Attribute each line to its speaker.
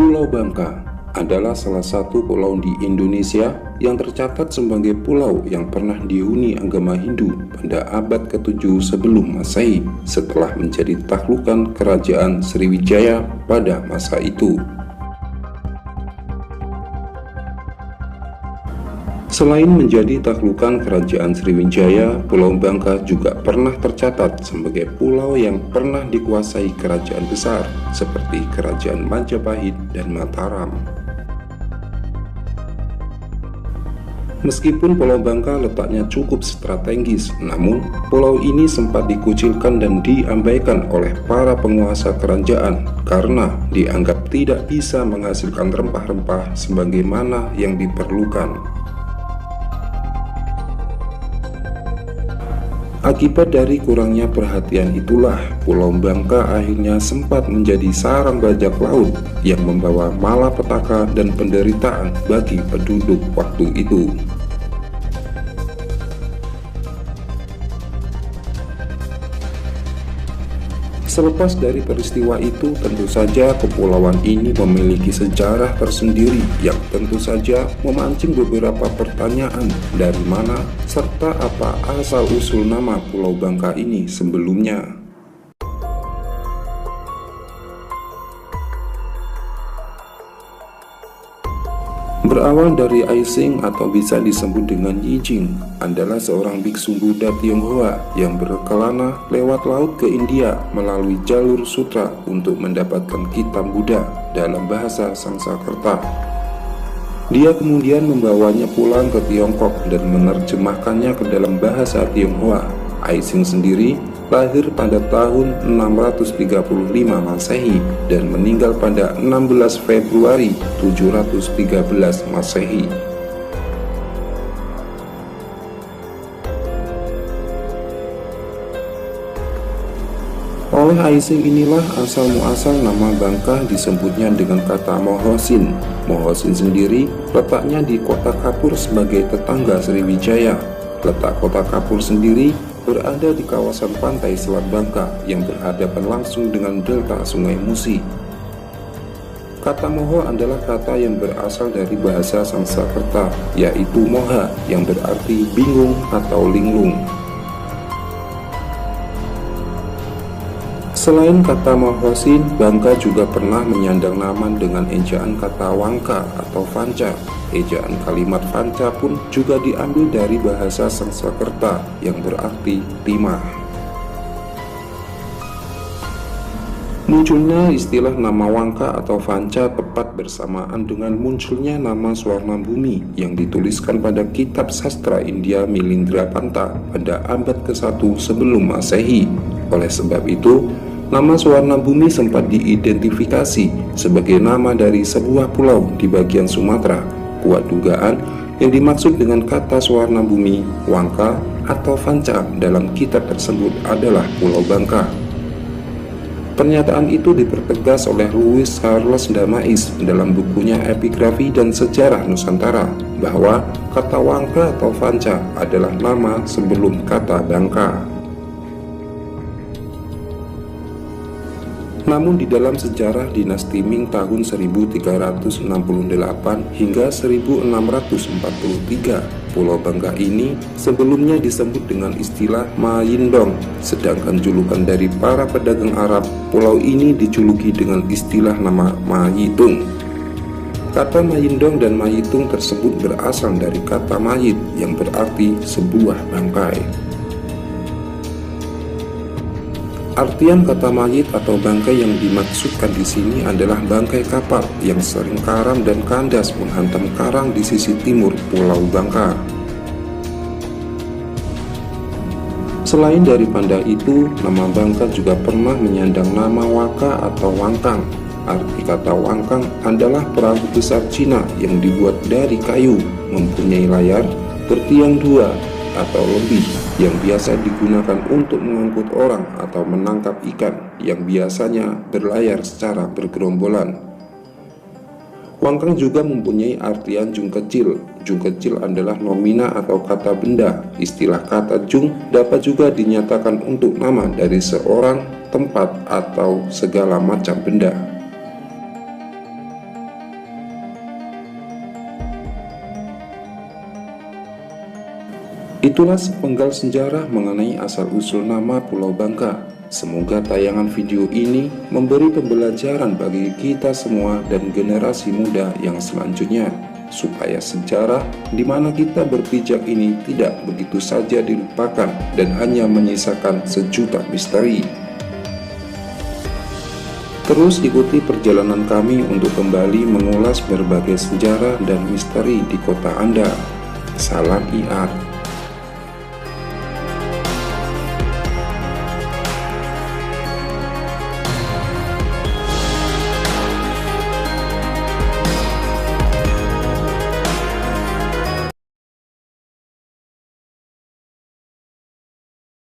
Speaker 1: Pulau Bangka adalah salah satu pulau di Indonesia yang tercatat sebagai pulau yang pernah dihuni agama Hindu pada abad ke-7 sebelum Masehi setelah menjadi takhlukan Kerajaan Sriwijaya pada masa itu. Selain menjadi takhlukan Kerajaan Sriwijaya, Pulau Bangka juga pernah tercatat sebagai pulau yang pernah dikuasai kerajaan besar seperti Kerajaan Majapahit dan Mataram. Meskipun Pulau Bangka letaknya cukup strategis, namun pulau ini sempat dikucilkan dan diabaikan oleh para penguasa kerajaan karena dianggap tidak bisa menghasilkan rempah-rempah sebagaimana yang diperlukan. Akibat dari kurangnya perhatian itulah, Pulau Bangka akhirnya sempat menjadi sarang bajak laut yang membawa malapetaka dan penderitaan bagi penduduk waktu itu. Selepas dari peristiwa itu, tentu saja kepulauan ini memiliki sejarah tersendiri yang tentu saja memancing beberapa pertanyaan dari mana serta apa asal-usul nama Pulau Bangka ini sebelumnya. Berawal dari Aising atau bisa disebut dengan Yijing, adalah seorang biksu Buddha Tionghoa yang berkelana lewat laut ke India melalui jalur sutra untuk mendapatkan kitab Buddha dalam bahasa Sanskerta. Dia kemudian membawanya pulang ke Tiongkok dan menerjemahkannya ke dalam bahasa Tionghoa. Aising sendiri lahir pada tahun 635 Masehi dan meninggal pada 16 Februari 713 Masehi. Oleh Aising inilah asal-muasal nama Bangka disebutnya dengan kata Mohosin. Mohosin sendiri letaknya di kota Kapur sebagai tetangga Sriwijaya. Letak kota Kapur sendiri berada di kawasan pantai Selat Bangka yang berhadapan langsung dengan delta Sungai Musi. Kata Moho adalah kata yang berasal dari bahasa Sanskerta, yaitu Moha yang berarti bingung atau linglung. Selain kata Mohosin, Bangka juga pernah menyandang nama dengan ejaan kata Wangka atau Vanca. Ejaan kalimat Vanca pun juga diambil dari bahasa Sanskerta yang berarti timah. Munculnya istilah nama Wangka atau Vanca tepat bersamaan dengan munculnya nama Swarna Bumi yang dituliskan pada kitab sastra India Milindrapanta pada abad ke-1 sebelum Masehi. Oleh sebab itu, nama Swarna Bumi sempat diidentifikasi sebagai nama dari sebuah pulau di bagian Sumatera. Kuat dugaan yang dimaksud dengan kata Swarna Bumi, Wangka, atau Vanca dalam kitab tersebut adalah Pulau Bangka. Pernyataan itu dipertegas oleh Louis Charles Damais dalam bukunya Epigrafi dan Sejarah Nusantara bahwa kata Wangka atau Vanca adalah nama sebelum kata Bangka. Namun di dalam sejarah dinasti Ming tahun 1368 hingga 1643, Pulau Bangka ini sebelumnya disebut dengan istilah Mayindong, sedangkan julukan dari para pedagang Arab, pulau ini dijuluki dengan istilah nama Mayitung. Kata Mayindong dan Mayitung tersebut berasal dari kata mayit yang berarti sebuah bangkai. Artian kata mayit atau bangkai yang dimaksudkan di sini adalah bangkai kapal yang sering karam dan kandas menghantam karang di sisi timur Pulau Bangka. Selain daripada itu, nama Bangka juga pernah menyandang nama Waka atau Wangkang. Arti kata Wangkang adalah perahu besar Cina yang dibuat dari kayu, mempunyai layar bertiang dua atau lebih, yang biasa digunakan untuk mengangkut orang atau menangkap ikan yang biasanya berlayar secara bergerombolan. Wangkang juga mempunyai artian jung kecil. Jung kecil adalah nomina atau kata benda. Istilah kata jung dapat juga dinyatakan untuk nama dari seorang, tempat, atau segala macam benda. Itulah sepenggal sejarah mengenai asal-usul nama Pulau Bangka. Semoga tayangan video ini memberi pembelajaran bagi kita semua dan generasi muda yang selanjutnya, supaya sejarah di mana kita berpijak ini tidak begitu saja dilupakan dan hanya menyisakan sejuta misteri. Terus ikuti perjalanan kami untuk kembali mengulas berbagai sejarah dan misteri di kota Anda. Salam IAR.